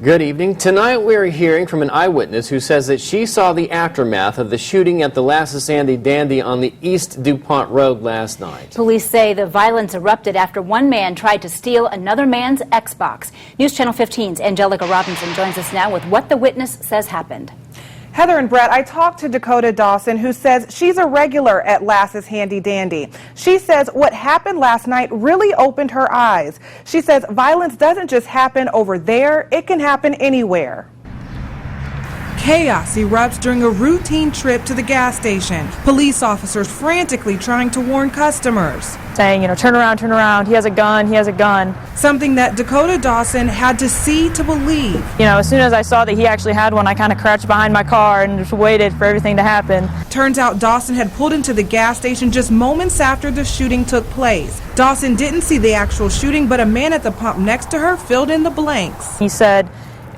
Good evening. Tonight we're hearing from an eyewitness who says that she saw the aftermath of the shooting at the Lasses Handy Dandy on the East DuPont Road last night. Police say the violence erupted after one man tried to steal another man's Xbox. News Channel 15's Angelica Robinson joins us now with what the witness says happened. Heather and Brett, I talked to Dakota Dawson, who says she's a regular at Lasses Handy Dandy. She says what happened last night really opened her eyes. She says violence doesn't just happen over there, it can happen anywhere. Chaos erupts during a routine trip to the gas station. Police officers frantically trying to warn customers. Saying, turn around, he has a gun. Something that Dakota Dawson had to see to believe. As soon as I saw that he actually had one, I kind of crouched behind my car and just waited for everything to happen. Turns out Dawson had pulled into the gas station just moments after the shooting took place. Dawson didn't see the actual shooting, but a man at the pump next to her filled in the blanks. He said,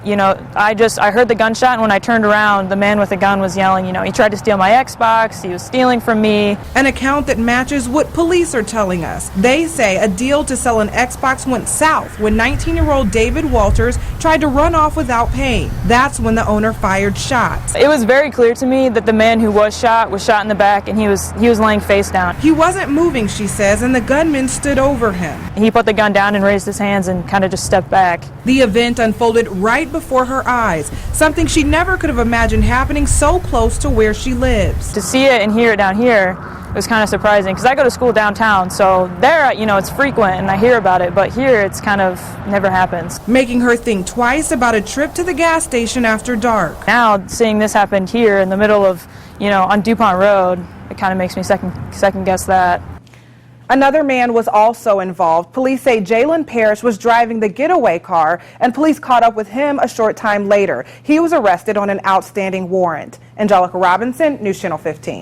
I heard the gunshot, and when I turned around, the man with the gun was yelling, he tried to steal my Xbox, he was stealing from me. An account that matches what police are telling us. They say a deal to sell an Xbox went south when 19-year-old David Walters tried to run off without paying. That's when the owner fired shots. It was very clear to me that the man who was shot in the back, and he was laying face down. He wasn't moving, she says, and the gunman stood over him. He put the gun down and raised his hands and kind of just stepped back. The event unfolded right before her eyes, something she never could have imagined happening so close to where she lives. To see it and hear it down here, it was kind of surprising because I go to school downtown, so there, it's frequent and I hear about it, but here it's kind of never happens. Making her think twice about a trip to the gas station after dark. Now, seeing this happen here in the middle of, on DuPont Road, it kind of makes me second guess that. Another man was also involved. Police say Jalen Parrish was driving the getaway car, and police caught up with him a short time later. He was arrested on an outstanding warrant. Angelica Robinson, News Channel 15.